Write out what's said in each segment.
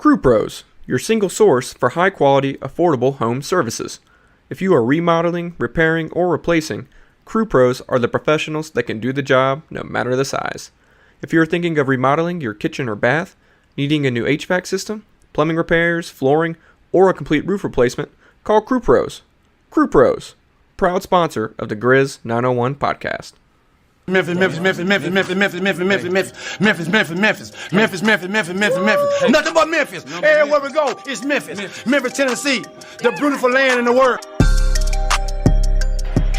Crew Pros, your single source for high-quality, affordable home services. If you are remodeling, repairing, or replacing, Crew Pros are the professionals that can do the job no matter the size. If you are thinking of remodeling your kitchen or bath, needing a new HVAC system, plumbing repairs, flooring, or a complete roof replacement, call Crew Pros. Crew Pros, proud sponsor of the Grizz 901 podcast. Memphis. Nothing but Memphis. Everywhere we go, it's Memphis. Memphis, Tennessee, the beautiful land in the world.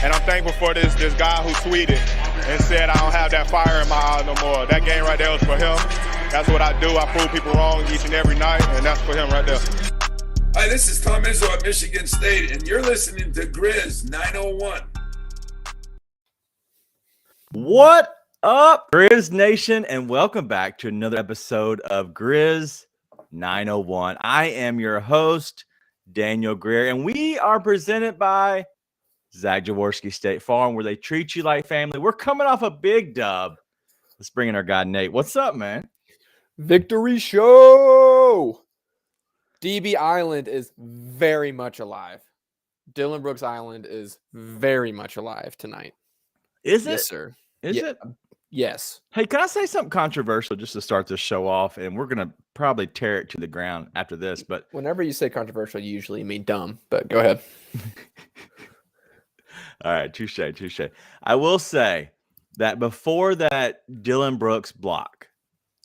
And I'm thankful for this guy who tweeted and said, I don't have that fire in my eye no more. That game right there was for him. That's what I do. I prove people wrong each and every night, and that's for him right there. Hi, this is Tom Izzo at Michigan State, and you're listening to Grizz 901. What up, Grizz Nation, and welcome back to another episode of Grizz 901. I am your host, Daniel Greer, and we are presented by Zach Jaworski State Farm, where they treat you like family. We're coming off a big dub. Let's bring in our guy, Nate. What's up, man? Victory show! DB Island is very much alive. Dylan Brooks Island is very much alive tonight. Is it? Yes, sir. Is it? Yes. Hey, can I say something controversial just to start this show off? And we're going to probably tear it to the ground after this. But whenever you say controversial, you usually mean dumb. But go ahead. All right, touche. I will say that before that Dylan Brooks block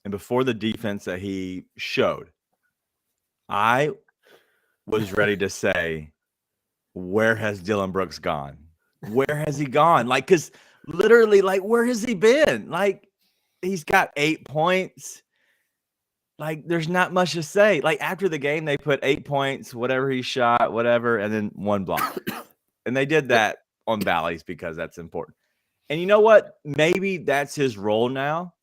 and before the defense that he showed, I was ready to say, where has Dylan Brooks gone? Where has he gone? Like, because literally, like, where has he been? Like, he's got 8 points. Like, there's not much to say. Like, after the game, they put 8 points, whatever he shot, whatever, and then 1 block. And they did that on Bally's because that's important. And you know what? Maybe that's his role now.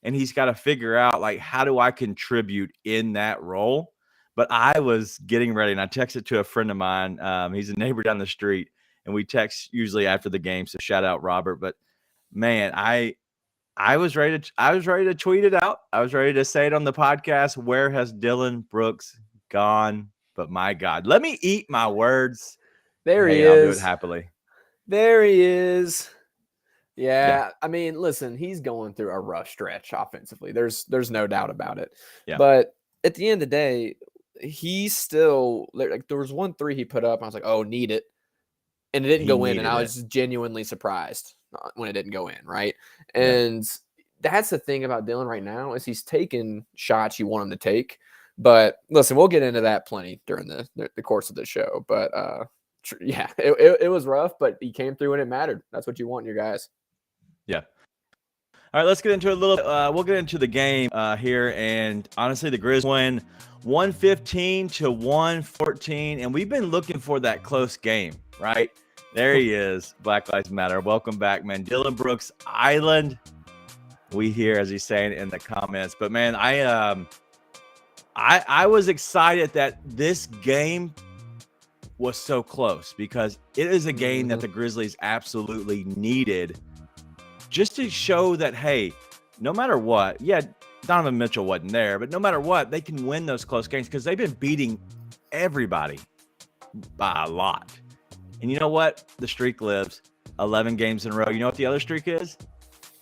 And he's got to figure out, like, how do I contribute in that role? But I was getting ready, and I texted to a friend of mine. He's a neighbor down the street, and we text usually after the game. So shout out Robert. But man, I was ready to tweet it out. I was ready to say it on the podcast. Where has Dylan Brooks gone? But my God, let me eat my words. There he I'll is. do it happily. There he is. Yeah, I mean, listen, he's going through a rough stretch offensively. There's no doubt about it. Yeah. But at the end of the day, he's still like, there was 1 3 he put up. And I was like, oh, need it. And it didn't go in. And I was genuinely surprised when it didn't go in. Right. And that's the thing about Dylan right now is he's taking shots you want him to take. But listen, we'll get into that plenty during the course of the show. But yeah, it was rough, but he came through and it mattered. That's what you want in your guys. Yeah. All right, let's get into we'll get into the game here. And honestly, the Grizz win 115-114. And we've been looking for that close game, right? There he is. Black Lives Matter. Welcome back, man. Dylan Brooks Island. We hear, as he's saying in the comments. But man, I was excited that this game was so close because it is a game that the Grizzlies absolutely needed just to show that, hey, no matter what, Donovan Mitchell wasn't there, but no matter what, they can win those close games because they've been beating everybody by a lot. And you know what? The streak lives 11 games in a row. You know what the other streak is?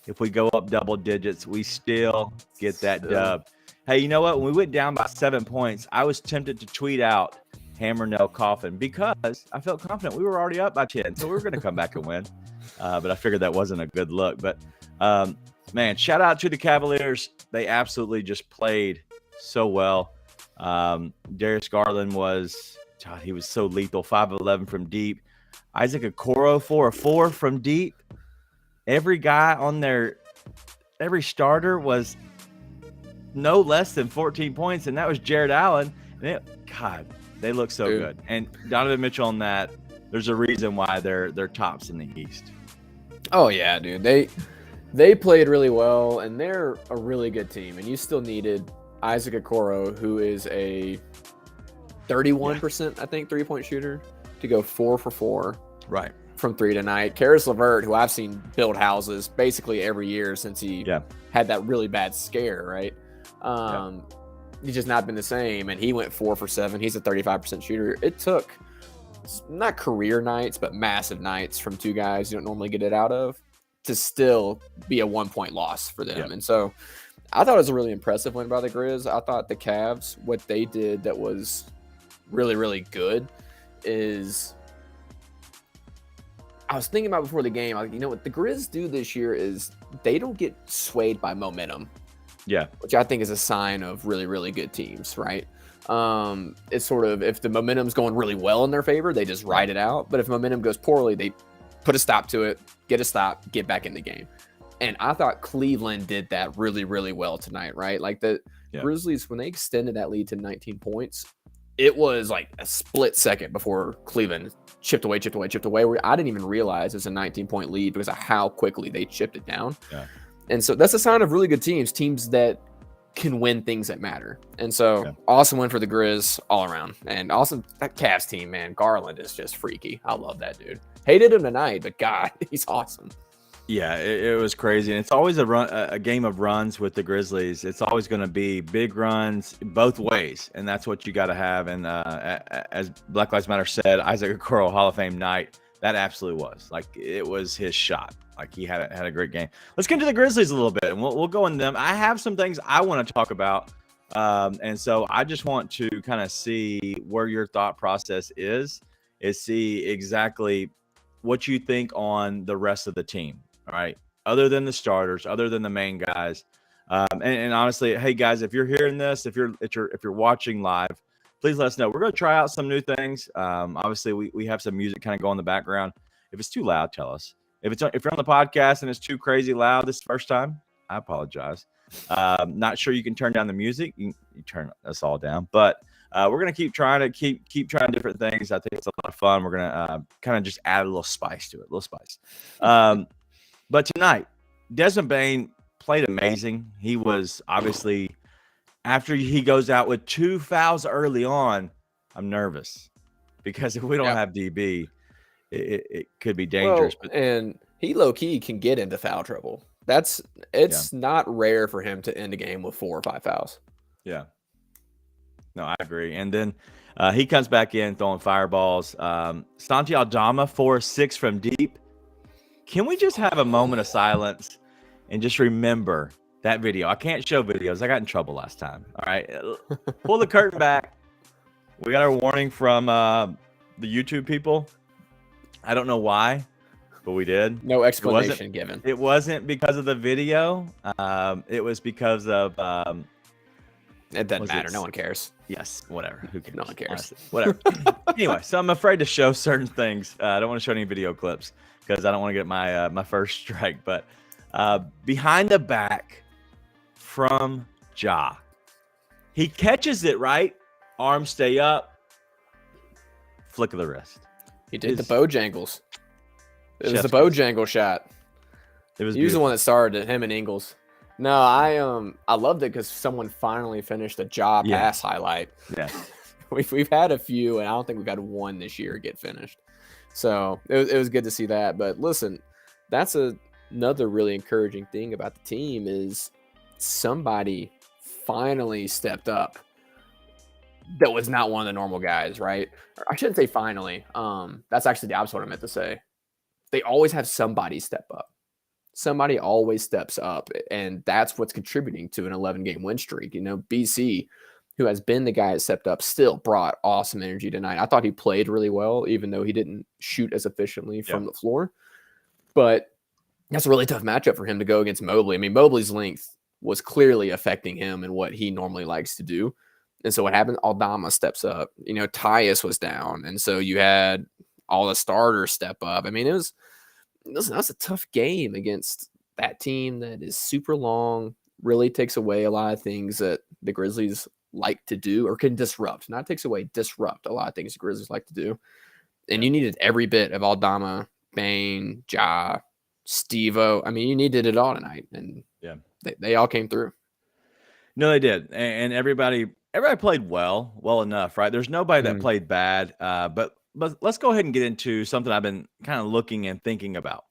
If we go up double digits, we still get that dub. Hey, you know what? When we went down by 7 points, I was tempted to tweet out hammer, nail, coffin because I felt confident we were already up by 10. So we were going to come back and win. But I figured that wasn't a good look. But, man, shout out to the Cavaliers. They absolutely just played so well. Darius Garland he was so lethal, 5 of 11 from deep. Isaac Okoro, 4 of 4 from deep. Every guy on every starter was no less than 14 points, and that was Jared Allen. And God, they look so good. And Donovan Mitchell on that, there's a reason why they're tops in the East. Oh, yeah, dude. They played really well, and they're a really good team. And you still needed Isaac Okoro, who is a 31%, I think, three-point shooter, to go 4 for 4 right from 3 tonight. Karis LeVert, who I've seen build houses basically every year since he had that really bad scare, right? he's just not been the same. And he went 4 for 7. He's a 35% shooter. It took not career nights, but massive nights from two guys you don't normally get it out of to still be a 1-point loss for them. Yep. And so I thought it was a really impressive win by the Grizz. I thought the Cavs, what they did that was really, really good is I was thinking about before the game, like, you know what the Grizz do this year is they don't get swayed by momentum. Yeah. Which I think is a sign of really, really good teams, right? It's sort of, if the momentum's going really well in their favor, they just ride it out. But if momentum goes poorly, they put a stop to it, get a stop, get back in the game. And I thought Cleveland did that really, really well tonight, right? Like the Grizzlies, when they extended that lead to 19 points, it was like a split second before Cleveland chipped away. Where I didn't even realize it was a 19-point lead because of how quickly they chipped it down. Yeah. And so that's a sign of really good teams that can win things that matter. And so awesome win for the Grizz all around. And awesome, that Cavs team, man, Garland is just freaky. I love that dude. Hated him tonight, but God, he's awesome. Yeah, it was crazy. And it's always a game of runs with the Grizzlies. It's always going to be big runs both ways. And that's what you got to have. And as Black Lives Matter said, Isaac Okoro Hall of Fame night, that absolutely was. Like, it was his shot. Like, he had a great game. Let's get into the Grizzlies a little bit, and we'll go into them. I have some things I want to talk about. And so I just want to kind of see where your thought process is see exactly what you think on the rest of the team. All right. Other than the starters, other than the main guys. And honestly, hey guys, if you're hearing this, if you're watching live, please let us know. We're going to try out some new things. Obviously we have some music kind of go in the background. If it's too loud, tell us. If you're on the podcast and it's too crazy loud this first time, I apologize. Not sure you can turn down the music. You turn us all down, but we're going to keep trying different things. I think it's a lot of fun. We're going to kind of just add a little spice to it, But tonight, Desmond Bane played amazing. He was obviously, after he goes out with 2 fouls early on, I'm nervous because if we don't have DB, it could be dangerous. Well, and he low-key can get into foul trouble. It's not rare for him to end a game with 4 or 5 fouls. Yeah. No, I agree. And then he comes back in throwing fireballs. Santi Aldama, 4-6 from deep. Can we just have a moment of silence and just remember that video? I can't show videos. I got in trouble last time. All right. Pull the curtain back. We got our warning from the YouTube people. I don't know why, but we did. No explanation given. It wasn't because of the video. It was because of... it doesn't matter. No one cares. Yes, whatever. Who cares? No one cares. Honestly, whatever. Anyway, so I'm afraid to show certain things. I don't want to show any video clips because I don't want to get my first strike. But behind the back from Ja. He catches it, right? Arms stay up. Flick of the wrist. He did the Bojangles. It was the Bojangle shot. He was the one that started it, him and Ingles. No, I loved it because someone finally finished a Ja pass highlight. Yeah. We've had a few, and I don't think we've had one this year get finished. So it was good to see that. But listen, that's another really encouraging thing about the team is somebody finally stepped up that was not one of the normal guys, right? I shouldn't say finally. That's actually the opposite of what I meant to say. They always have somebody step up. Somebody always steps up, and that's what's contributing to an 11-game win streak. You know, BC, who has been the guy that stepped up, still brought awesome energy tonight. I thought he played really well, even though he didn't shoot as efficiently from the floor. But that's a really tough matchup for him to go against Mobley. I mean, Mobley's length was clearly affecting him and what he normally likes to do. And so what happened? Aldama steps up. You know, Tyus was down, and so you had all the starters step up. I mean, that was a tough game against that team that is super long, really takes away a lot of things that the Grizzlies like to do or can disrupt. Not takes away, disrupt a lot of things the Grizzlies like to do. And you needed every bit of Aldama, Bane, Ja, Steve-O. I mean, you needed it all tonight, and they all came through. No, they did. And everybody played well enough, right? There's nobody that played bad, but let's go ahead and get into something I've been kind of looking and thinking about.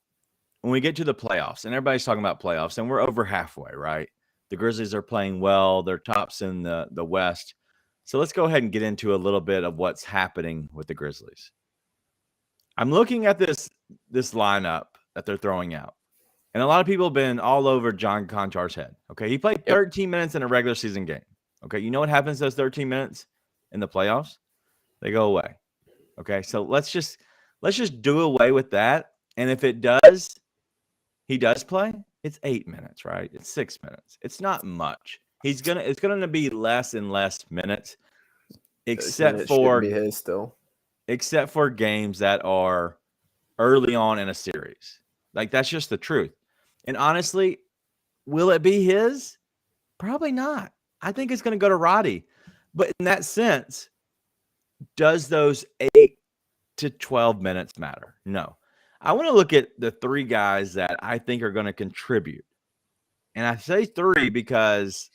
When we get to the playoffs, and everybody's talking about playoffs, and we're over halfway, right? The Grizzlies are playing well. They're tops in the West. So let's go ahead and get into a little bit of what's happening with the Grizzlies. I'm looking at this lineup that they're throwing out. And a lot of people have been all over John Konchar's head. Okay, he played 13 minutes in a regular season game. Okay, you know what happens those 13 minutes in the playoffs? They go away. Okay, so let's just do away with that. And if he does play, it's 8 minutes, right? It's 6 minutes. It's not much. It's gonna be less and less minutes, except for games that are early on in a series. Like, that's just the truth. And honestly, will it be his? Probably not. I think it's going to go to Roddy. But in that sense, does those 8 to 12 minutes matter? No. I want to look at the 3 guys that I think are going to contribute. And I say 3 because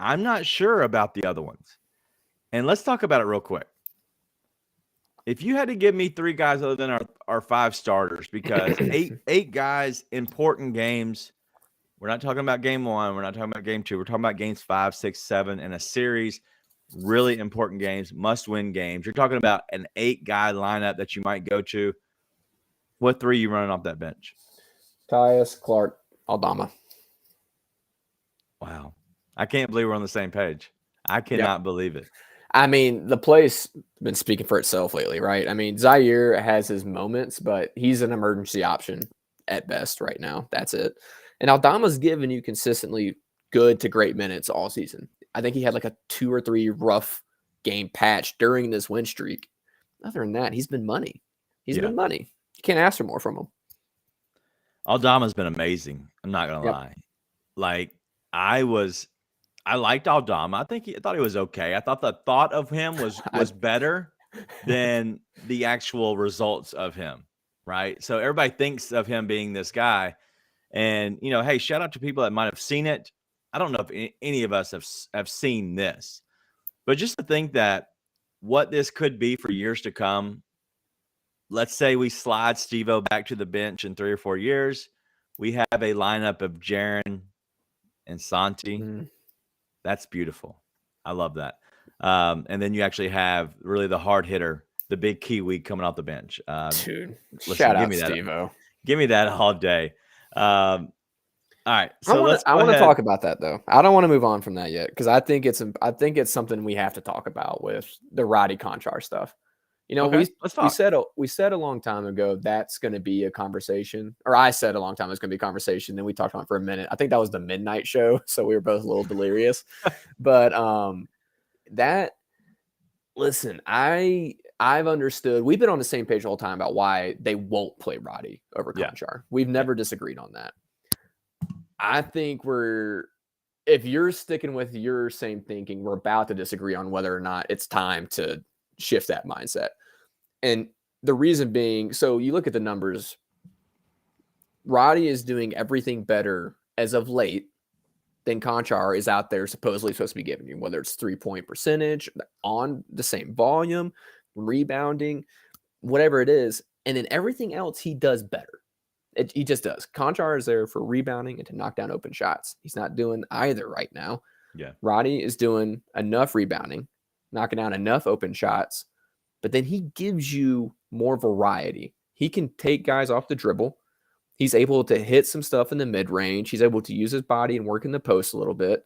I'm not sure about the other ones. And let's talk about it real quick. If you had to give me 3 guys other than our 5 starters, because eight guys, important games. We're not talking about game 1. We're not talking about game 2. We're talking about games 5, 6, 7 in a series. Really important games, must-win games. You're talking about an 8-guy lineup that you might go to. What 3 are you running off that bench? Tyus, Clark, Aldama. Wow. I can't believe we're on the same page. I cannot believe it. I mean, the play's been speaking for itself lately, right? I mean, Zaire has his moments, but he's an emergency option at best right now. That's it. And Aldama's given you consistently good to great minutes all season. I think he had like a 2 or 3 rough game patch during this win streak. Other than that, he's been money. He's been money. You can't ask for more from him. Aldama's been amazing. I'm not going to lie. Like, I liked Aldama. I thought he was okay. I thought the thought of him was better than the actual results of him, right? So everybody thinks of him being this guy. And, hey, shout out to people that might have seen it. I don't know if any of us have seen this. But just to think that what this could be for years to come, let's say we slide Steve-O back to the bench in 3 or 4 years. We have a lineup of Jaren and Santi. That's beautiful. I love that. And then you actually have really the hard hitter, the big Kiwi coming off the bench. Dude, shout out Steve-O. Give me that all day. All right. So I want to talk about that though. I don't want to move on from that yet because I think it's something we have to talk about with the Roddy Konchar stuff. We said a long time ago that's going to be a conversation, or I said a long time it's going to be a conversation. Then we talked on it for a minute. I think that was the midnight show, so we were both a little delirious. But listen, I've understood. We've been on the same page the whole time about why they won't play Roddy over Konchar. We've never disagreed on that. I think if you're sticking with your same thinking, we're about to disagree on whether or not it's time to shift that mindset. And the reason being, so you look at the numbers, Roddy is doing everything better as of late than Konchar is out there supposedly supposed to be giving you, whether it's 3-point percentage, on the same volume, rebounding, whatever it is. And then everything else he does better. He just does. Konchar is there for rebounding and to knock down open shots. He's not doing either right now. Yeah. Roddy is doing enough rebounding, knocking down enough open shots, but then he gives you more variety. He can take guys off the dribble. He's able to hit some stuff in the mid-range. He's able to use his body and work in the post a little bit.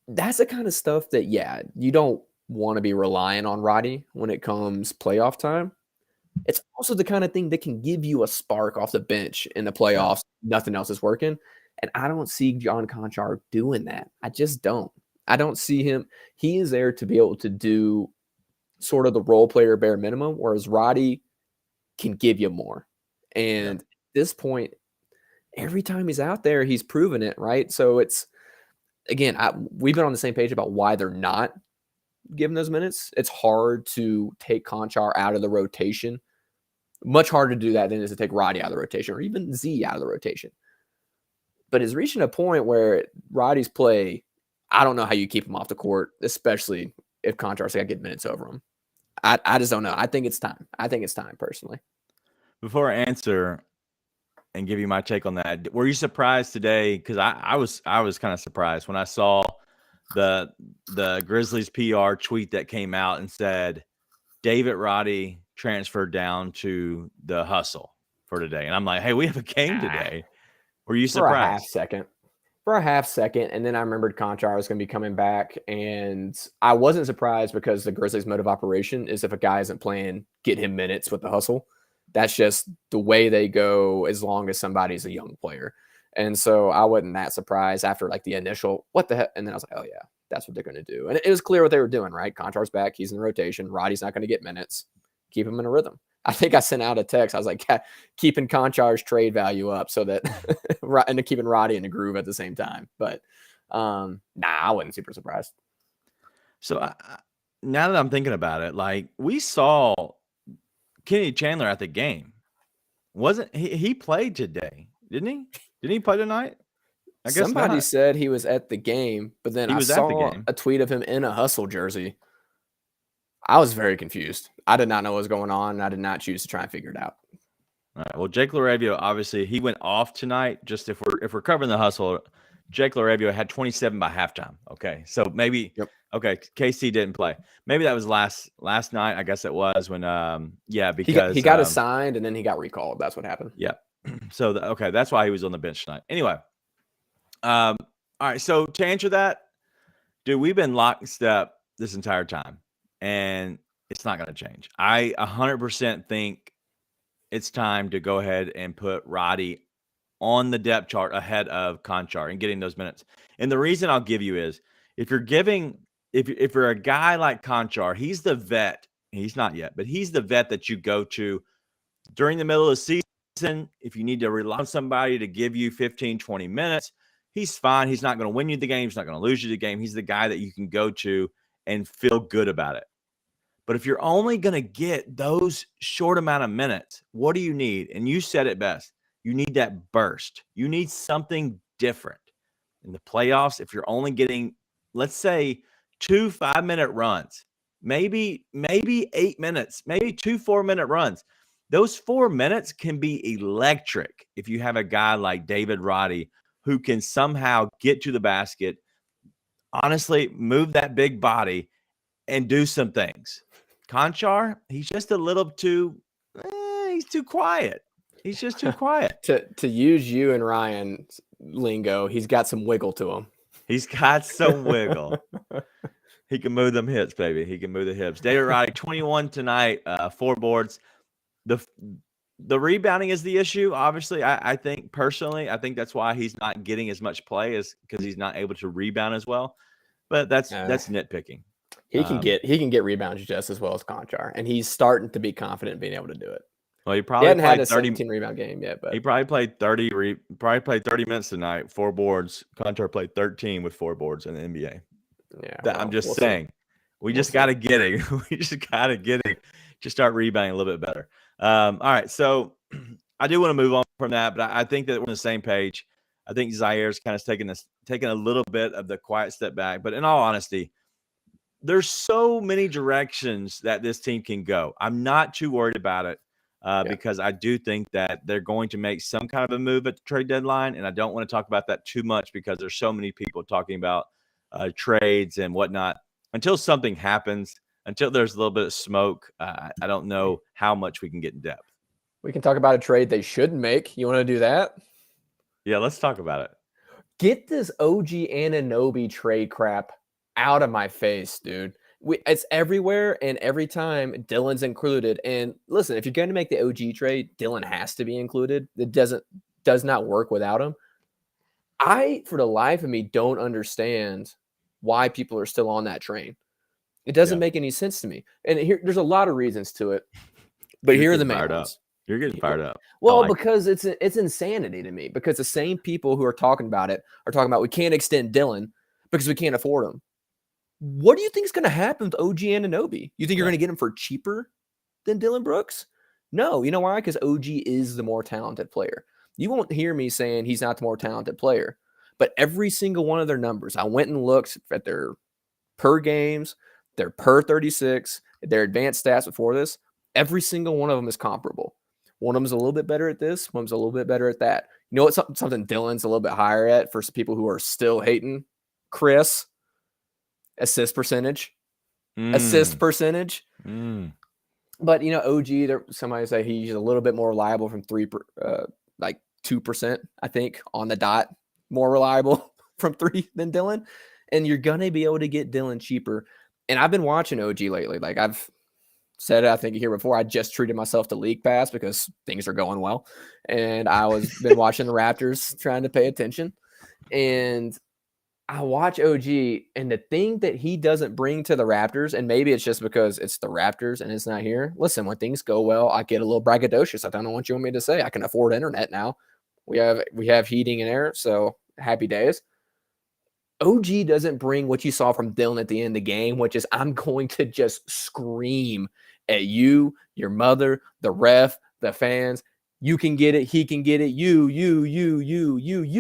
That's the kind of stuff that, you don't want to be relying on Roddy when it comes playoff time. It's also the kind of thing that can give you a spark off the bench in the playoffs. Nothing else is working. And I don't see John Konchar doing that. I just don't. I don't see him. He is there to be able to do sort of the role player bare minimum, whereas Roddy can give you more. And at this point, every time he's out there, he's proven it, right? So it's, again, we've been on the same page about why they're not giving those minutes. It's hard to take Konchar out of the rotation. Much harder to do that than it is to take Roddy out of the rotation or even Z out of the rotation. But it's reaching a point where Roddy's play, I don't know how you keep him off the court, especially if Konchar's got to get minutes over him. I just don't know. I think it's time. I think it's time, personally. Before I answer, and give you my take on that. Were you surprised today? Because I was kind of surprised when I saw the Grizzlies PR tweet that came out and said David Roddy transferred down to the hustle for today. And I'm like, hey, we have a game today. Were you surprised? For a half second. And then I remembered Conchar was going to be coming back. And I wasn't surprised because the Grizzlies' mode of operation is if a guy isn't playing, get him minutes with the hustle. That's just the way they go as long as somebody's a young player. And so I wasn't that surprised after like the initial, what the heck? And then I was like, oh yeah, that's what they're going to do. And it was clear what they were doing, right? Contrar's back. He's in the rotation. Roddy's not going to get minutes. Keep him in a rhythm. I think I sent out a text. I was like, keeping Conchar's trade value up so that, and keeping Roddy in the groove at the same time. But I wasn't super surprised. So now that I'm thinking about it, like we saw Kenny Chandler at the game. Wasn't he played today? Didn't he? Didn't he play tonight? I guess somebody said he was at the game, but then I saw a tweet of him in a hustle jersey. I was very confused. I did not know what was going on, and I did not choose to try and figure it out. All right. Well, Jake LaRavio, obviously, he went off tonight. Just if we're covering the hustle, Jake LaRavio had 27 by halftime. Okay, so maybe okay, KC didn't play. Maybe that was last night. I guess it was when because he got assigned and then he got recalled. That's what happened. Yeah. So okay, that's why he was on the bench tonight. Anyway, all right. So to answer that, dude, we've been lockstep this entire time, and it's not going to change. I 100% think it's time to go ahead and put Roddy on the depth chart ahead of Conchar and getting those minutes. And the reason I'll give you is if you're a guy like Conchar, he's the vet. He's not yet, but he's the vet that you go to during the middle of the season. If you need to rely on somebody to give you 15, 20 minutes, he's fine. He's not going to win you the game. He's not going to lose you the game. He's the guy that you can go to and feel good about it. But if you're only going to get those short amount of minutes, what do you need? And you said it best. You need that burst. You need something different. In the playoffs, if you're only getting, let's say, 2 5-minute runs, maybe 8 minutes, maybe 2 4-minute runs, those 4 minutes can be electric if you have a guy like David Roddy who can somehow get to the basket, honestly, move that big body, and do some things. Conchar, he's just a little too he's too quiet. He's just too quiet. To use you and Ryan's lingo, he's got some wiggle to him. He's got some wiggle. He can move them hips, baby. He can move the hips. David Roddy, 21 tonight, 4 boards. The rebounding is the issue. Obviously, I think personally, I think that's why he's not getting as much play is because he's not able to rebound as well. But that's nitpicking. He can get rebounds just as well as Conchar, and he's starting to be confident in being able to do it. Well, he probably hadn't had a 30 17 rebound game yet, but he probably played 30 minutes tonight, 4 boards. Conchar played 13 with 4 boards in the NBA. Yeah, I'm just saying, we just got to get it. We just got to get it to start rebounding a little bit better. All right, so I do want to move on from that, but I think that we're on the same page. I think Zaire's kind of taking a little bit of the quiet step back, but in all honesty, there's so many directions that this team can go. I'm not too worried about it because I do think that they're going to make some kind of a move at the trade deadline, and I don't want to talk about that too much because there's so many people talking about trades and whatnot. Until something happens, until there's a little bit of smoke, I don't know how much we can get in depth. We can talk about a trade they shouldn't make. You want to do that? Yeah, let's talk about it. Get this OG Anunoby trade crap out of my face, dude. It's everywhere, and every time Dylan's included. And listen, if you're going to make the OG trade, Dylan has to be included. It does not work without him. I, for the life of me, don't understand why people are still on that train. It doesn't make any sense to me. And there's a lot of reasons to it, but here are the main ones. You're getting fired up. Well, because it's insanity to me. Because the same people who are talking about it are talking about we can't extend Dylan because we can't afford him. What do you think is going to happen with OG Anunoby? You think you're going to get him for cheaper than Dylan Brooks? No. You know why? Because OG is the more talented player. You won't hear me saying he's not the more talented player. But every single one of their numbers, I went and looked at their per games, their per 36, their advanced stats before this. Every single one of them is comparable. One of them's a little bit better at this. One of them's a little bit better at that. You know what? Something Dylan's a little bit higher at for some people who are still hating Chris. Assist percentage. Assist percentage. But, you know, OG, somebody say he's a little bit more reliable from 2%, I think, on the dot. More reliable from 3 than Dylan. And you're going to be able to get Dylan cheaper. And I've been watching OG lately. Like I've said it, I think here before, I just treated myself to League Pass because things are going well. And I been watching the Raptors, trying to pay attention. And I watch OG, and the thing that he doesn't bring to the Raptors, and maybe it's just because it's the Raptors and it's not here. Listen, when things go well, I get a little braggadocious. I don't know what you want me to say. I can afford internet now. We have heating and air, so happy days. OG doesn't bring what you saw from Dylan at the end of the game, which is I'm going to just scream at you, your mother, the ref, the fans. You can get it. He can get it. You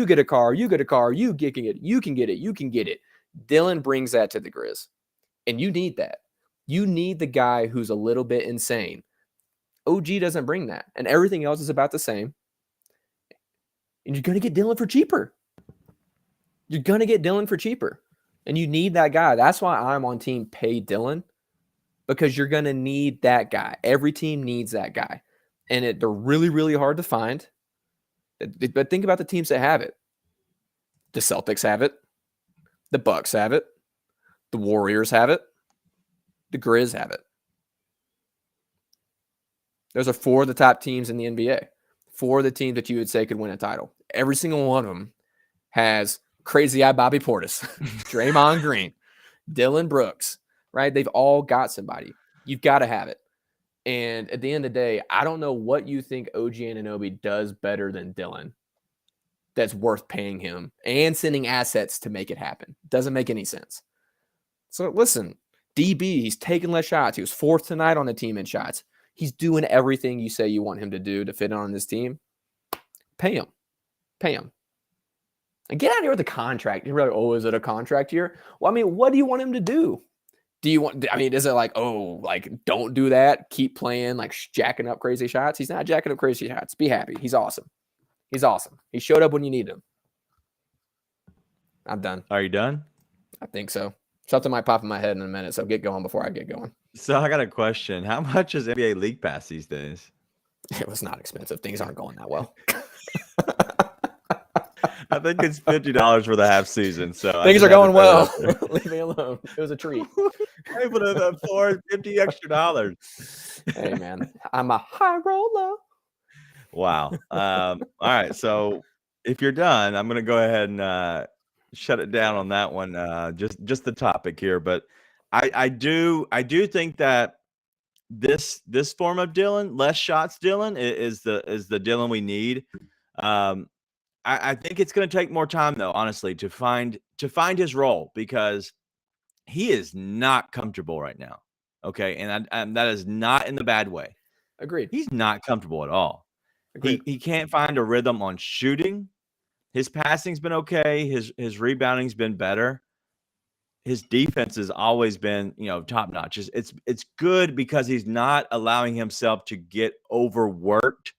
get a car. You get a car. You can get it. You can get it. You can get it. Dylan brings that to the Grizz. And you need that. You need the guy who's a little bit insane. OG doesn't bring that. And everything else is about the same. And you're going to get Dylan for cheaper. You're going to get Dylan for cheaper. And you need that guy. That's why I'm on team pay Dylan. Because you're going to need that guy. Every team needs that guy. And they're really, really hard to find. But think about the teams that have it. The Celtics have it. The Bucks have it. The Warriors have it. The Grizz have it. Those are 4 of the top teams in the NBA. 4 of the teams that you would say could win a title. Every single one of them has Crazy Eye Bobby Portis, Draymond Green, Dylan Brooks, right? They've all got somebody. You've got to have it. And at the end of the day, I don't know what you think OG Anunoby does better than Dylan that's worth paying him and sending assets to make it happen. Doesn't make any sense. So listen, DB, he's taking less shots. He was 4th tonight on the team in shots. He's doing everything you say you want him to do to fit on this team. Pay him. Pay him. And get out of here with the contract. You're like, oh, is it a contract year? Well, I mean, what do you want him to do? Is it like, don't do that? Keep playing, like jacking up crazy shots? He's not jacking up crazy shots. Be happy. He's awesome. He's awesome. He showed up when you need him. I'm done. Are you done? I think so. Something might pop in my head in a minute, so get going before I get going. So I got a question. How much is NBA League Pass these days? It was not expensive. Things aren't going that well. I think it's $50 for the half season. So things are going well. Leave me alone. It was a treat. Able to afford $50 extra. Hey man, I'm a high roller. Wow. All right. So if you're done, I'm going to go ahead and shut it down on that one. Just the topic here, but I do think that this form of Dylan, less shots Dylan, is the Dylan we need. I think it's going to take more time, though, honestly, to find his role, because he is not comfortable right now. Okay, and that is not in the bad way. Agreed. He's not comfortable at all. He can't find a rhythm on shooting. His passing's been okay. His rebounding's been better. His defense has always been, top notch. It's good because he's not allowing himself to get overworked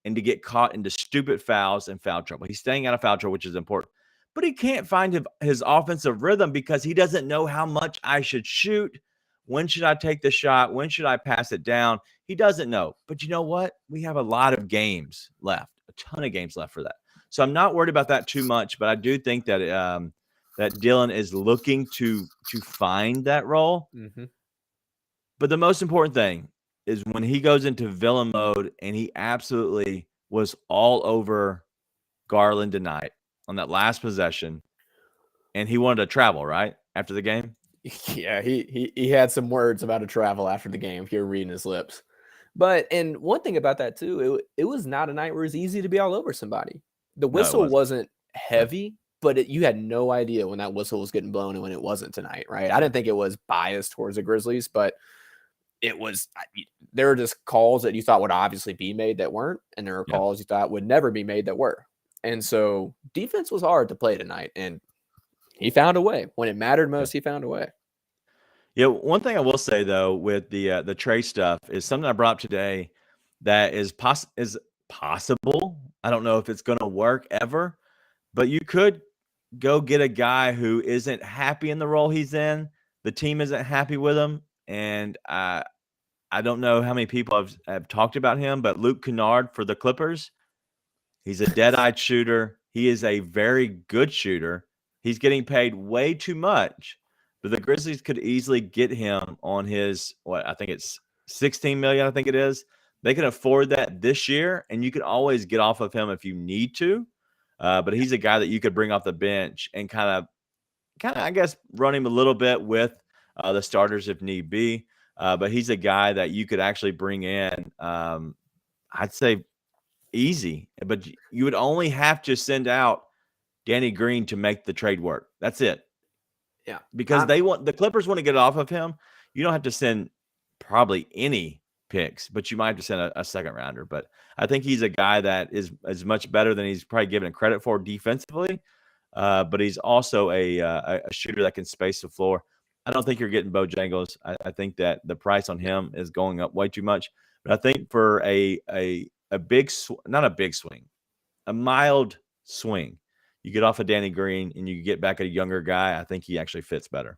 and to get caught into stupid fouls and foul trouble. He's staying out of foul trouble, which is important. But he can't find his offensive rhythm because he doesn't know how much I should shoot. When should I take the shot? When should I pass it down? He doesn't know. But you know what? We have a lot of games left, a ton of games left for that. So I'm not worried about that too much, but I do think that that Dylan is looking to find that role. Mm-hmm. But the most important thing is when he goes into villain mode, and he absolutely was all over Garland tonight on that last possession, and he wanted to travel right after the game. Yeah, he had some words about a travel after the game if you're reading his lips. And one thing about that too, it was not a night where it was easy to be all over somebody. The whistle wasn't heavy, but you had no idea when that whistle was getting blown and when it wasn't tonight, right? I didn't think it was biased towards the Grizzlies, but there were just calls that you thought would obviously be made that weren't, and there were calls you thought would never be made that were. And so defense was hard to play tonight, and he found a way. When it mattered most, he found a way. Yeah, one thing I will say, though, with the Trey stuff is something I brought up today. that is possible. I don't know if it's going to work ever, but you could go get a guy who isn't happy in the role he's in. The team isn't happy with him, and I don't know how many people have talked about him, but Luke Kennard for the Clippers, he's a dead-eyed shooter. He is a very good shooter. He's getting paid way too much, but the Grizzlies could easily get him on his, I think it's $16 million, I think it is. They can afford that this year, and you can always get off of him if you need to. But he's a guy that you could bring off the bench and kind of, I guess, run him a little bit with the starters if need be. But he's a guy that you could actually bring in, I'd say, easy. But you would only have to send out Danny Green to make the trade work. That's it. Yeah. Because the Clippers want to get off of him. You don't have to send probably any picks, but you might have to send a second rounder. But I think he's a guy that is much better than he's probably given credit for defensively. But he's also a shooter that can space the floor. I don't think you're getting Bojangles. I think that the price on him is going up way too much. But I think for a big, not a big swing, a mild swing, you get off of Danny Green and you get back a younger guy. I think he actually fits better.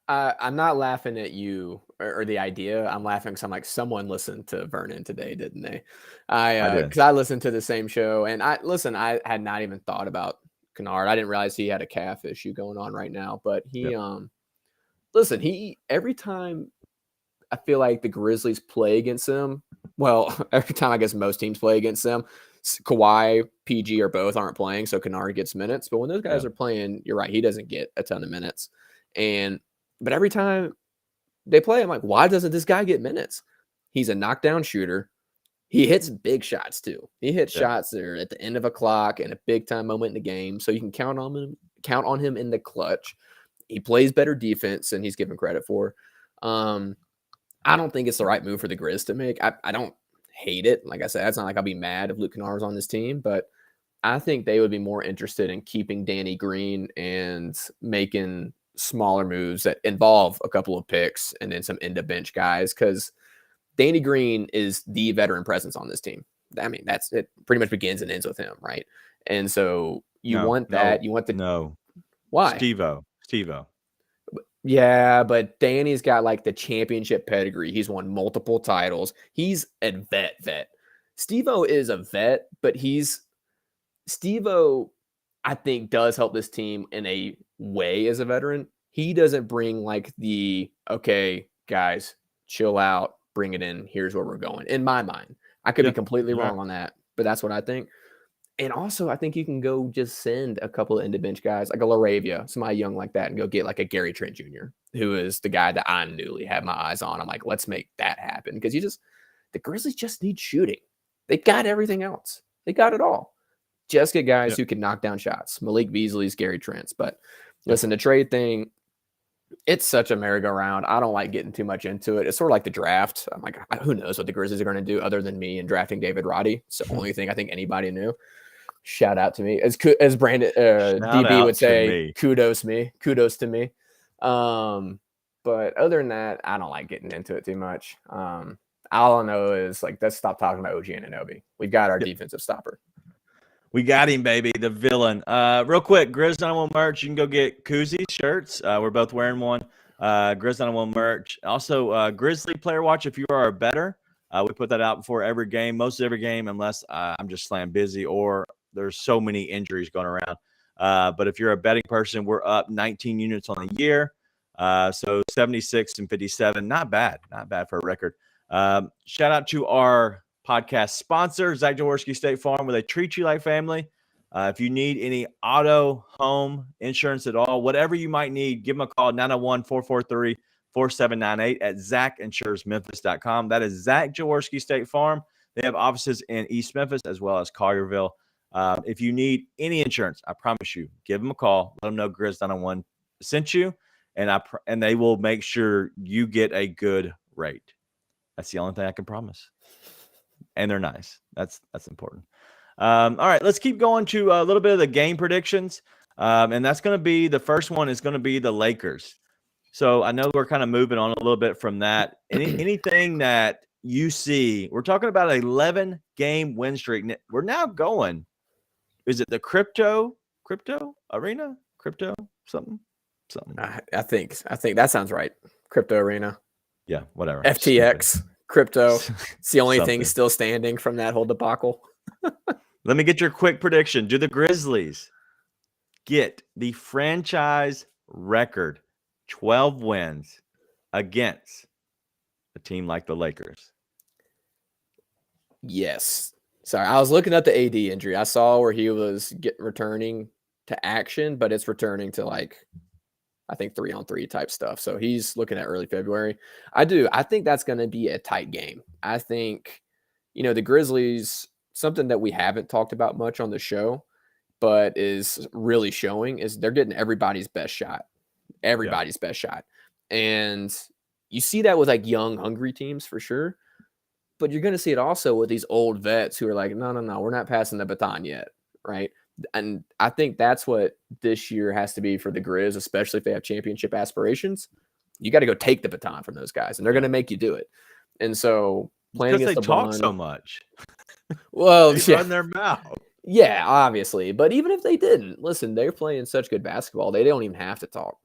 I'm not laughing at you or the idea. I'm laughing because I'm like, someone listened to Vernon today, didn't they? Because I listened to the same show, and I had not even thought about Kennard. I didn't realize he had a calf issue going on right now, but every time I feel like the Grizzlies play against him, well, every time I guess most teams play against them, Kawhi, PG, or both aren't playing, so Kennard gets minutes. But when those guys are playing, you're right, he doesn't get a ton of minutes. But every time they play, I'm like, why doesn't this guy get minutes? He's a knockdown shooter. He hits big shots too. He hits shots that are at the end of a clock and a big time moment in the game, so you can count on him in the clutch. He plays better defense than he's given credit for. I don't think it's the right move for the Grizz to make. I don't hate it. Like I said, it's not like I'll be mad if Luke Kennard was on this team, but I think they would be more interested in keeping Danny Green and making smaller moves that involve a couple of picks and then some end of bench guys, because Danny Green is the veteran presence on this team. I mean, that's it. Pretty much begins and ends with him, right? And so you want that. You want the why Steve-O. Yeah, but Danny's got like the championship pedigree. He's won multiple titles. He's a vet. Steve-O is a vet, but Steve-O, I think, does help this team in a way as a veteran. He doesn't bring like okay, guys, chill out, bring it in. Here's where we're going. In my mind, I could be completely wrong on that, but that's what I think. And also, I think you can go just send a couple of end of bench guys like a LaRavia, somebody young like that, and go get like a Gary Trent Jr., who is the guy that I newly have my eyes on. I'm like, let's make that happen, because the Grizzlies just need shooting. They got everything else. They got it all. Just get guys who can knock down shots. Malik Beasley's, Gary Trent's. But listen, the trade thing, it's such a merry-go-round. I don't like getting too much into it. It's sort of like the draft. I'm like, who knows what the Grizzlies are going to do other than me and drafting David Roddy. It's the only thing I think anybody knew. Shout out to me. As Brandon DB would say, kudos to me. But other than that, I don't like getting into it too much. All I know is, like, let's stop talking about OG Anunoby. We've got our defensive stopper. We got him, baby, the villain. Real quick, Grizz 901 merch. You can go get Koozies shirts. We're both wearing one. Grizz 901 merch. Also, Grizzly Player Watch if you are a bettor. We put that out before every game, most every game, unless I'm just slam busy or there's so many injuries going around. But if you're a betting person, we're up 19 units on the year. So 76 and 57. Not bad for a record. Shout out to our podcast sponsor, Zach Jaworski State Farm, where they treat you like family. If you need any auto, home insurance at all, whatever you might need, give them a call, 901-443-4798 at ZachInsuresMemphis.com. That is Zach Jaworski State Farm. They have offices in East Memphis as well as Collierville. If you need any insurance, I promise you, give them a call. Let them know Grizz 901 sent you, and they will make sure you get a good rate. That's the only thing I can promise. And they're nice. That's important. All right, let's keep going to a little bit of the game predictions. And that's going to be, the first one is going to be the Lakers. So I know we're kind of moving on a little bit from that. Anything that you see, we're talking about an 11-game win streak. We're now going, is it the crypto arena? Crypto something? I think that sounds right. Crypto arena. Yeah, whatever. FTX, Stupid. Crypto. It's the only thing still standing from that whole debacle. Let me get your quick prediction. Do the Grizzlies get the franchise record 12 wins against a team like the Lakers? Yes. Sorry, I was looking at the AD injury. I saw where he was returning to action, but it's returning to like, I think 3-on-3 type stuff. So he's looking at early February. I think that's going to be a tight game. I think, the Grizzlies, something that we haven't talked about much on the show, but is really showing is they're getting everybody's best shot. Everybody's best shot. And you see that with like young, hungry teams for sure. But you're going to see it also with these old vets who are like, no, we're not passing the baton yet. Right. And I think that's what this year has to be for the Grizz, especially if they have championship aspirations. You got to go take the baton from those guys, and they're going to make you do it. And so playing against they talk so much. Well, they run their mouth. Yeah, obviously. But even if they didn't, listen, they're playing such good basketball. They don't even have to talk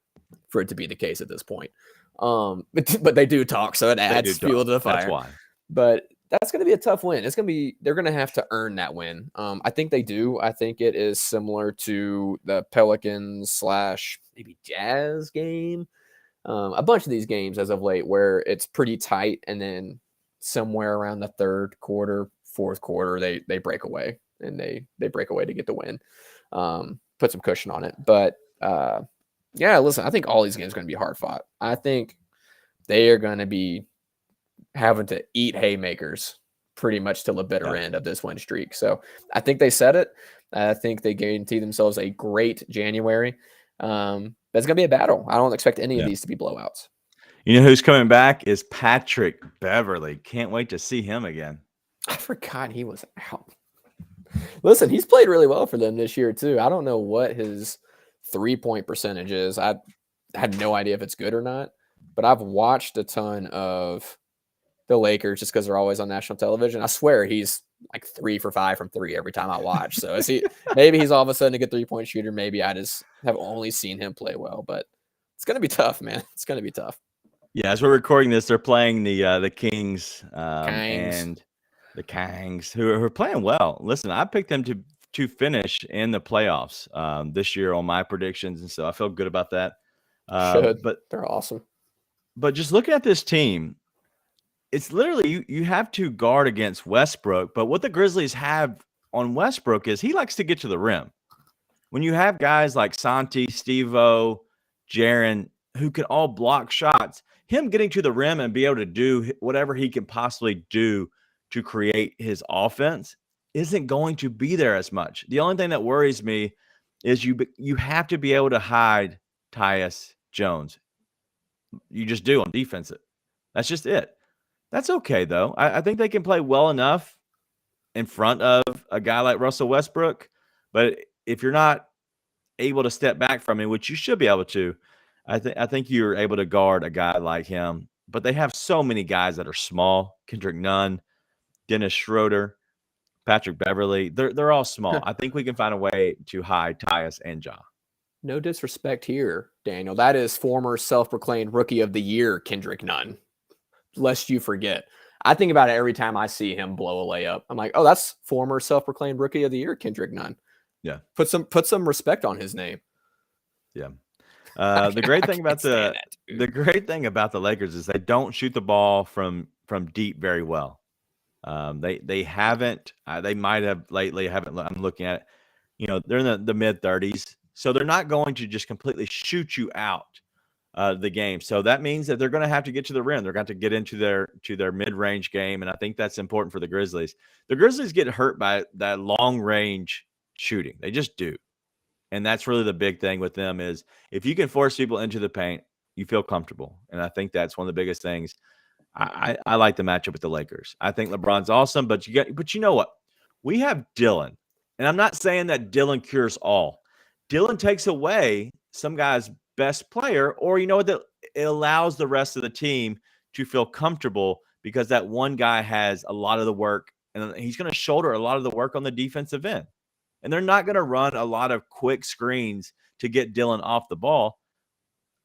for it to be the case at this point. But they do talk, so it adds fuel to the fire. That's why. But that's going to be a tough win. They're going to have to earn that win. I think they do. I think it is similar to the Pelicans / maybe Jazz game. A bunch of these games as of late where it's pretty tight, and then somewhere around the third quarter, fourth quarter, they break away, and they break away to get the win. Put some cushion on it. But yeah, listen, I think all these games are going to be hard fought. I think they are going to be having to eat haymakers pretty much till the bitter end of this win streak. So I think they said it. I think they guarantee themselves a great January. That's going to be a battle. I don't expect any of these to be blowouts. You know who's coming back is Patrick Beverley. Can't wait to see him again. I forgot he was out. Listen, he's played really well for them this year too. I don't know what his 3-point percentage is. I had no idea if it's good or not, but I've watched a ton of the Lakers just because they're always on national television. I swear he's like 3 for 5 from 3 every time I watch. So maybe he's all of a sudden a good 3-point shooter. Maybe I just have only seen him play well, but it's going to be tough, man. It's going to be tough. Yeah. As we're recording this, they're playing the Kings and the Kangs who are playing well. Listen, I picked them to finish in the playoffs this year on my predictions. And so I feel good about that. But they're awesome. But just looking at this team, it's literally you have to guard against Westbrook. But what the Grizzlies have on Westbrook is he likes to get to the rim. When you have guys like Santi, Steve-O, Jaren, who can all block shots, him getting to the rim and be able to do whatever he can possibly do to create his offense isn't going to be there as much. The only thing that worries me is you have to be able to hide Tyus Jones. You just do on defense. That's just it. That's okay, though. I think they can play well enough in front of a guy like Russell Westbrook. But if you're not able to step back from him, which you should be able to, I think you're able to guard a guy like him. But they have so many guys that are small. Kendrick Nunn, Dennis Schroeder, Patrick Beverley. They're all small. I think we can find a way to hide Tyus and Ja. No disrespect here, Daniel. That is former self-proclaimed Rookie of the Year, Kendrick Nunn. Lest you forget. I think about it every time I see him blow a layup. I'm like, oh, that's former self-proclaimed Rookie of the Year, Kendrick Nunn. Yeah. Put some respect on his name. Yeah. The great thing about the Lakers is they don't shoot the ball from deep very well. They haven't. They might have lately. I'm looking at it. They're in the mid 30s, so they're not going to just completely shoot you out the game. So that means that they're going to have to get to the rim. They're going to get into their mid-range game, and I think that's important for the Grizzlies. The Grizzlies get hurt by that long-range shooting. They just do. And that's really the big thing with them is if you can force people into the paint, you feel comfortable. And I think that's one of the biggest things. I like the matchup with the Lakers. I think LeBron's awesome, but you know what? We have Dylan. And I'm not saying that Dylan cures all. Dylan takes away some guys' best player, or you know what? It allows the rest of the team to feel comfortable because that one guy has a lot of the work, and he's going to shoulder a lot of the work on the defensive end. And they're not going to run a lot of quick screens to get Dillon off the ball.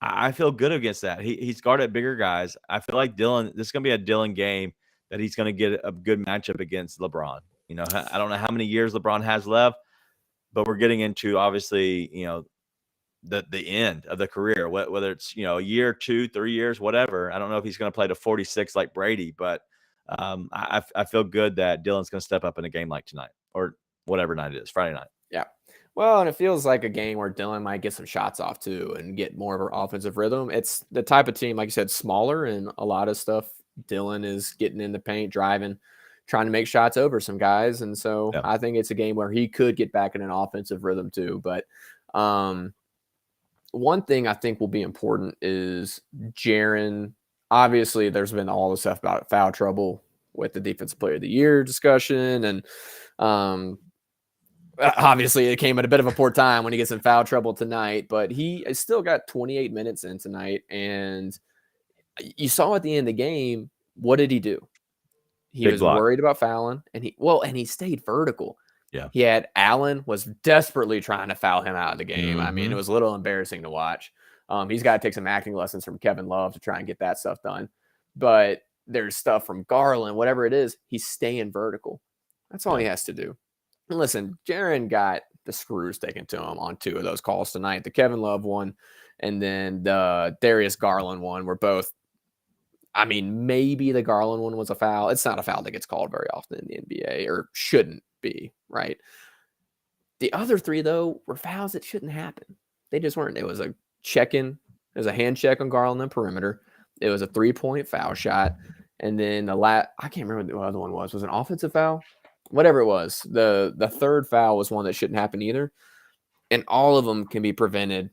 I feel good against that. He's guarded bigger guys. I feel like Dillon, this is going to be a Dillon game that he's going to get a good matchup against LeBron. You know, I don't know how many years LeBron has left, but we're getting into, obviously, you know, the end of the career, whether it's, you know, a year, 2, 3 years, whatever. I don't know if he's going to play to 46 like Brady, but I feel good that Dillon's going to step up in a game like tonight or whatever night it is, Friday night. Yeah. Well, and it feels like a game where Dillon might get some shots off too and get more of an offensive rhythm. It's the type of team, like you said, smaller and a lot of stuff. Dillon is getting in the paint, driving, trying to make shots over some guys. And so I think it's a game where he could get back in an offensive rhythm too. But one thing I think will be important is Jaren. Obviously, there's been all the stuff about foul trouble with the Defensive Player of the Year discussion. And obviously, it came at a bit of a poor time when he gets in foul trouble tonight. But he still got 28 minutes in tonight. And you saw at the end of the game, what did he do? He was worried about fouling. And he stayed vertical. Yeah. He had Allen was desperately trying to foul him out of the game. I mean, it was a little embarrassing to watch. He's got to take some acting lessons from Kevin Love to try and get that stuff done. But there's stuff from Garland, whatever it is, he's staying vertical. That's all he has to do. And listen, Jaren got the screws taken to him on 2 of those calls tonight. The Kevin Love one and then the Darius Garland one were both, I mean, maybe the Garland one was a foul. It's not a foul that gets called very often in the NBA or shouldn't be, right? The other 3, though, were fouls that shouldn't happen. They just weren't. It was a check-in. It was a hand check on Garland on the perimeter. It was a 3-point foul shot. And then I can't remember what the other one was. Was it an offensive foul? Whatever it was. The third foul was one that shouldn't happen either. And all of them can be prevented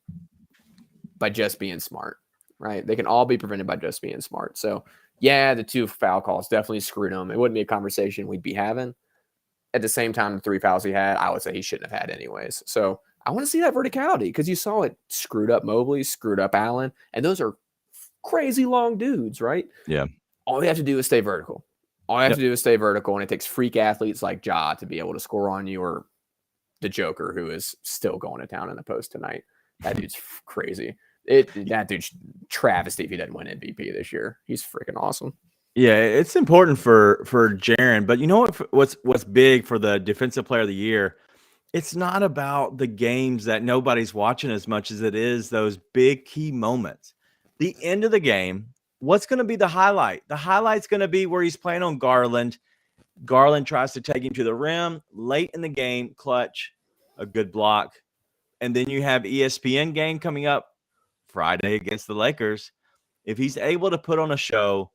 by just being smart, right? They can all be prevented by just being smart. So, yeah, the 2 foul calls definitely screwed him. It wouldn't be a conversation we'd be having. At the same time, the 3 fouls he had, I would say he shouldn't have had anyways. So I want to see that verticality because you saw it screwed up Mobley, screwed up Allen, and those are crazy long dudes, right? Yeah. All you have to do is stay vertical. All you have to do is stay vertical, and it takes freak athletes like Ja to be able to score on you, or the Joker, who is still going to town in the post tonight. That dude's crazy. That dude's travesty if he doesn't win MVP this year. He's freaking awesome. Yeah, it's important for Jaren, but you know what's big for the Defensive Player of the Year? It's not about the games that nobody's watching as much as it is those big key moments. The end of the game, what's going to be the highlight? The highlight's going to be where he's playing on Garland. Garland tries to take him to the rim late in the game, clutch, a good block. And then you have ESPN game coming up Friday against the Lakers. If he's able to put on a show,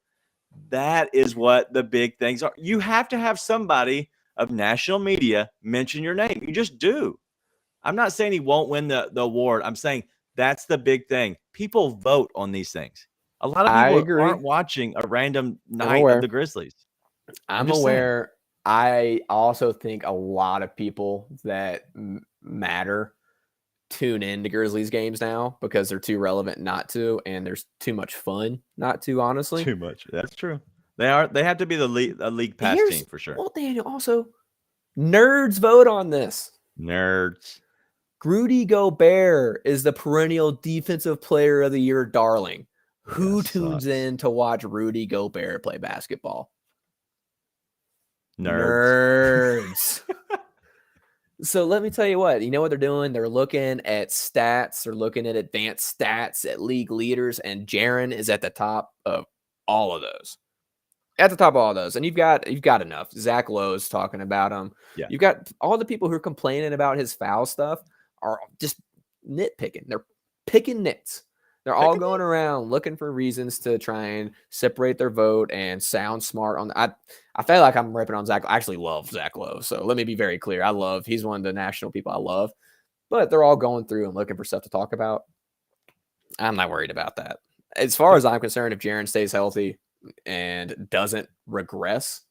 that is what the big things are. You have to have somebody of national media mention your name. You just do. I'm not saying he won't win the award. I'm saying that's the big thing. People vote on these things. A lot of people aren't watching a random night of the Grizzlies. I'm aware. I also think a lot of people that matter tune into Grizzlies games now because they're too relevant not to, and there's too much fun not to, honestly. Too much. That's true. They have to be a league pass team for sure. Well, Daniel, also, nerds vote on this. Nerds. Rudy Gobert is the perennial Defensive Player of the Year darling. Who tunes in to watch Rudy Gobert play basketball? Nerds. So let me tell you what. You know what they're doing? They're looking at stats. They're looking at advanced stats at league leaders, and Jaren is at the top of all of those. At the top of all those. And you've got enough. Zach Lowe's talking about him. Yeah. You've got all the people who are complaining about his foul stuff are just nitpicking. They're picking nits. They're all going around looking for reasons to try and separate their vote and sound smart on. I feel like I'm ripping on Zach. I actually love Zach Lowe. So let me be very clear. He's one of the national people I love, but they're all going through and looking for stuff to talk about. I'm not worried about that. As far as I'm concerned, if Jaren stays healthy and doesn't regress,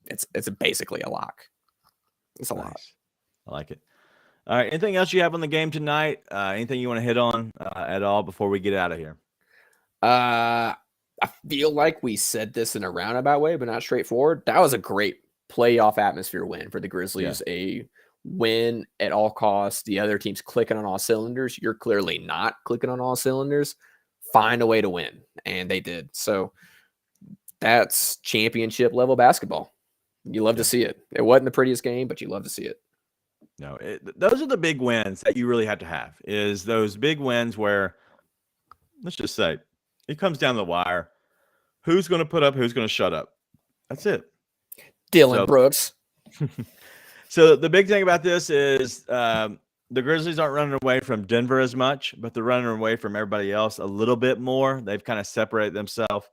it's basically a lock. It's a lock. I like it. All right. Anything else you have on the game tonight? Anything you want to hit on at all before we get out of here? I feel like we said this in a roundabout way, but not straightforward. That was a great playoff atmosphere win for the Grizzlies. Yeah. A win at all costs. The other team's clicking on all cylinders. You're clearly not clicking on all cylinders. Find a way to win. And they did. So that's championship level basketball. You love to see it. It wasn't the prettiest game, but you love to see it. No, those are the big wins that you really have to have, is those big wins where, let's just say, it comes down to the wire. Who's going to put up? Who's going to shut up? That's it. Dylan Brooks. So the big thing about this is the Grizzlies aren't running away from Denver as much, but they're running away from everybody else a little bit more. They've kind of separated themselves.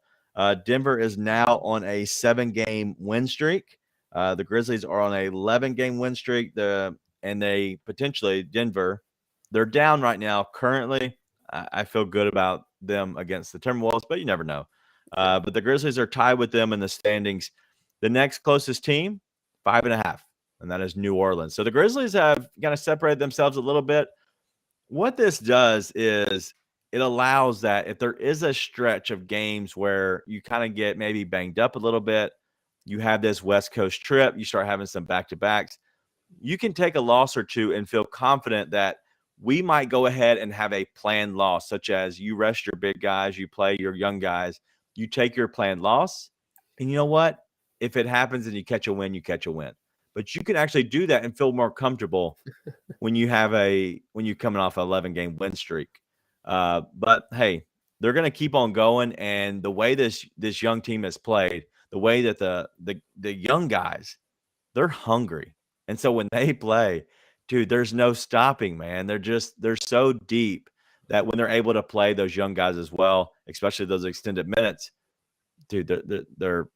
Denver is now on a 7-game win streak. The Grizzlies are on a 11-game win streak. And they potentially, Denver, they're down right now currently. I feel good about them against the Timberwolves, but you never know. But the Grizzlies are tied with them in the standings. The next closest team, 5.5, and that is New Orleans. So the Grizzlies have kind of separated themselves a little bit. What this does is it allows that if there is a stretch of games where you kind of get maybe banged up a little bit, you have this West Coast trip, you start having some back-to-backs, you can take a loss or two and feel confident that we might go ahead and have a planned loss, such as you rest your big guys, you play your young guys, you take your planned loss, and you know what? If it happens and you catch a win, you catch a win. But you can actually do that and feel more comfortable when you're coming off an 11-game win streak. But hey, they're going to keep on going, and the way this young team has played, the way that the young guys, they're hungry. And so when they play, dude, there's no stopping, man. They're so deep that when they're able to play those young guys as well, especially those extended minutes, dude, they're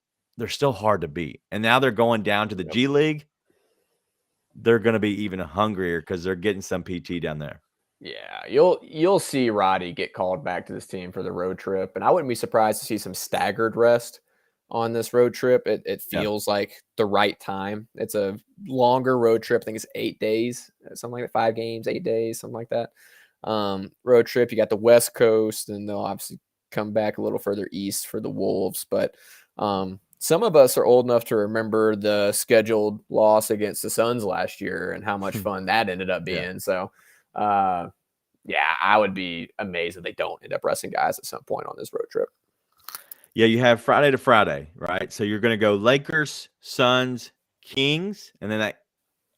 still hard to beat. And now they're going down to the G League. They're going to be even hungrier because they're getting some PT down there. Yeah, you'll see Roddy get called back to this team for the road trip, and I wouldn't be surprised to see some staggered rest on this road trip. It feels like the right time. It's a longer road trip. I think it's 8 days, something like that, 5 games, 8 days, something like that. Road trip. You got the West Coast, and they'll obviously come back a little further east for the Wolves. But some of us are old enough to remember the scheduled loss against the Suns last year and how much fun that ended up being. Yeah. So, I would be amazed if they don't end up resting guys at some point on this road trip. Yeah, you have Friday to Friday, right? So you're going to go Lakers, Suns, Kings, and then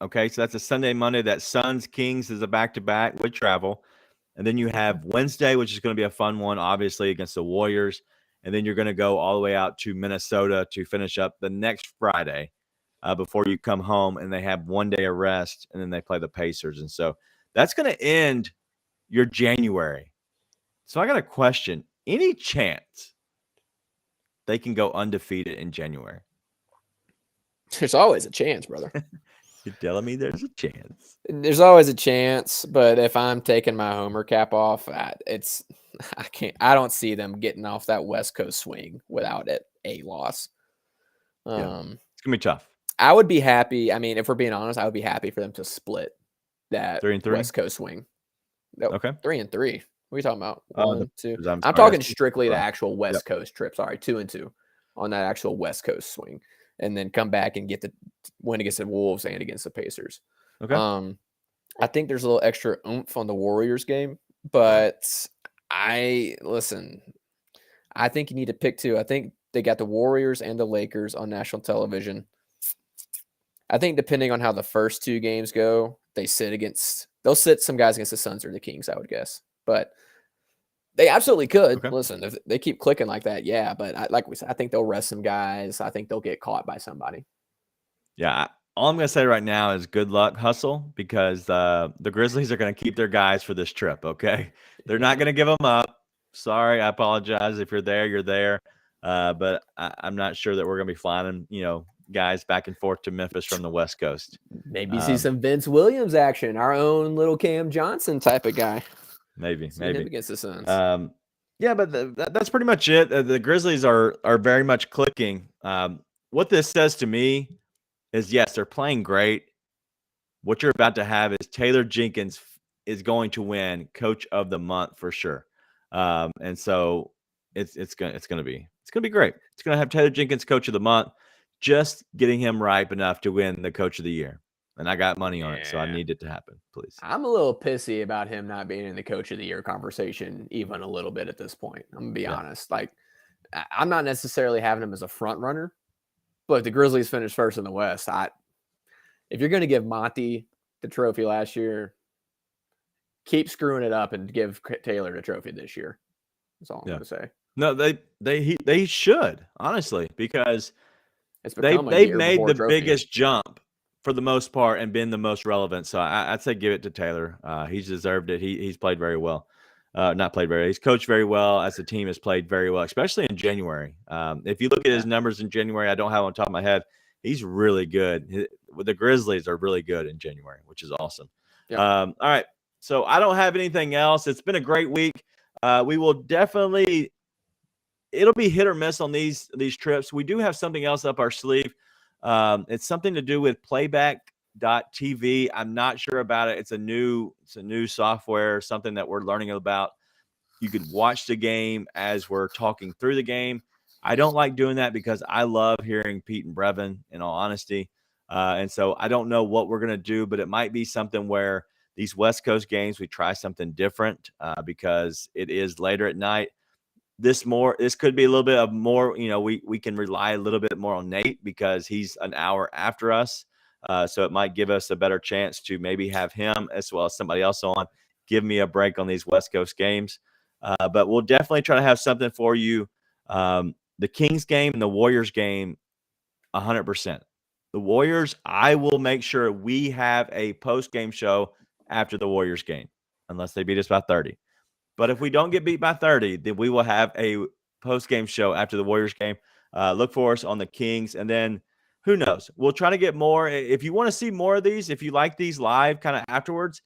so that's a Sunday, Monday. That Suns, Kings is a back-to-back with travel. And then you have Wednesday, which is going to be a fun one, obviously, against the Warriors. And then you're going to go all the way out to Minnesota to finish up the next Friday before you come home, and they have 1 day of rest, and then they play the Pacers. And so that's going to end your January. So I got a question. Any chance they can go undefeated in January? There's always a chance, brother. You're telling me there's a chance? There's always a chance, but if I'm taking my homer cap off, I don't see them getting off that West Coast swing without a loss. It's gonna be tough. I would be happy. I mean, if we're being honest, I would be happy for them to split that 3-3 West Coast swing. No, okay, 3-3. What are you talking about? 1, 2. I'm talking strictly the actual West Coast trip. Sorry, 2-2 on that actual West Coast swing, and then come back and get the win against the Wolves and against the Pacers. Okay. I think there's a little extra oomph on the Warriors game, but I think you need to pick two. I think they got the Warriors and the Lakers on national television. I think depending on how the first 2 games go, they'll sit some guys against the Suns or the Kings, I would guess. But they absolutely could. Okay. Listen, if they keep clicking like that, yeah. But like we said, I think they'll rest some guys. I think they'll get caught by somebody. Yeah. All I'm going to say right now is good luck, hustle, because the Grizzlies are going to keep their guys for this trip, okay? They're not going to give them up. Sorry, I apologize. If you're there, you're there. But I'm not sure that we're going to be flying, guys back and forth to Memphis from the West Coast. Maybe see some Vince Williams action, our own little Cam Johnson type of guy. Maybe him against the Suns. But that's pretty much it. The Grizzlies are very much clicking. What this says to me is, yes, they're playing great. What you're about to have is Taylor Jenkins is going to win Coach of the Month for sure. And so it's gonna be great. It's gonna have Taylor Jenkins Coach of the Month, just getting him ripe enough to win the Coach of the Year. And I got money on it, so I need it to happen, please. I'm a little pissy about him not being in the Coach of the Year conversation even a little bit at this point. I'm gonna be honest. Like, I'm not necessarily having him as a front runner, but the Grizzlies finished first in the West. If you're gonna give Monty the trophy last year, keep screwing it up and give Taylor the trophy this year. That's all I'm gonna say. No, they should, honestly, because they've made the biggest jump for the most part and been the most relevant. So I'd say give it to Taylor. He's deserved it. He's played very well. He's coached very well, as the team has played very well, especially in January. If you look at his numbers in January, I don't have on top of my head. He's really good. The Grizzlies are really good in January, which is awesome. Yep. All right. So I don't have anything else. It's been a great week. We will definitely, it'll be hit or miss on these trips. We do have something else up our sleeve. It's something to do with playback.tv. I'm not sure about it. It's a new software, something that we're learning about. You could watch the game as we're talking through the game. I don't like doing that because I love hearing Pete and Brevin, in all honesty. And so I don't know what we're going to do, but it might be something where these West Coast games, we try something different because it is later at night. This could be a little bit of more, we can rely a little bit more on Nate because he's an hour after us. So it might give us a better chance to maybe have him as well as somebody else on, give me a break on these West Coast games. But we'll definitely try to have something for you. The Kings game and the Warriors game, 100%. The Warriors, I will make sure we have a post-game show after the Warriors game, unless they beat us by 30. But if we don't get beat by 30, then we will have a post-game show after the Warriors game. Look for us on the Kings. And then who knows? We'll try to get more. If you want to see more of these, if you like these live kind of afterwards,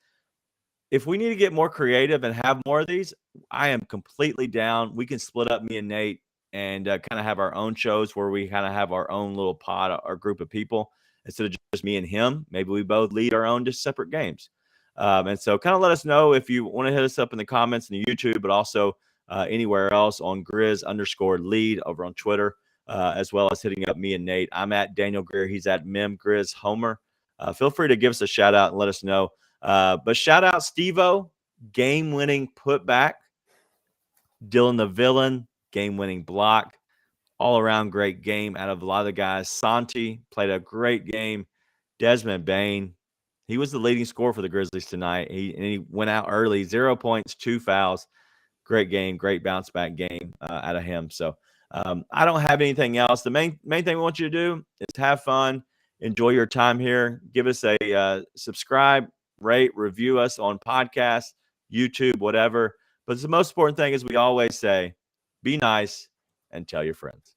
if we need to get more creative and have more of these, I am completely down. We can split up, me and Nate, and kind of have our own shows where we kind of have our own little pod or group of people instead of just me and him. Maybe we both lead our own just separate games. And so kind of let us know if you want to hit us up in the comments in the YouTube, but also anywhere else on Grizz_lead over on Twitter, as well as hitting up me and Nate. I'm at Daniel Greer. He's at Grizz Homer. Feel free to give us a shout out and let us know. But shout out Steve-O, game-winning putback. Dylan the Villain, game-winning block. All-around great game out of a lot of the guys. Santi played a great game. Desmond Bain, he was the leading scorer for the Grizzlies tonight. He went out early, 0 points, 2 fouls. Great game, great bounce-back game out of him. So I don't have anything else. The main thing we want you to do is have fun, enjoy your time here. Give us a subscribe, rate, review us on podcasts, YouTube, whatever. But the most important thing is we always say, be nice and tell your friends.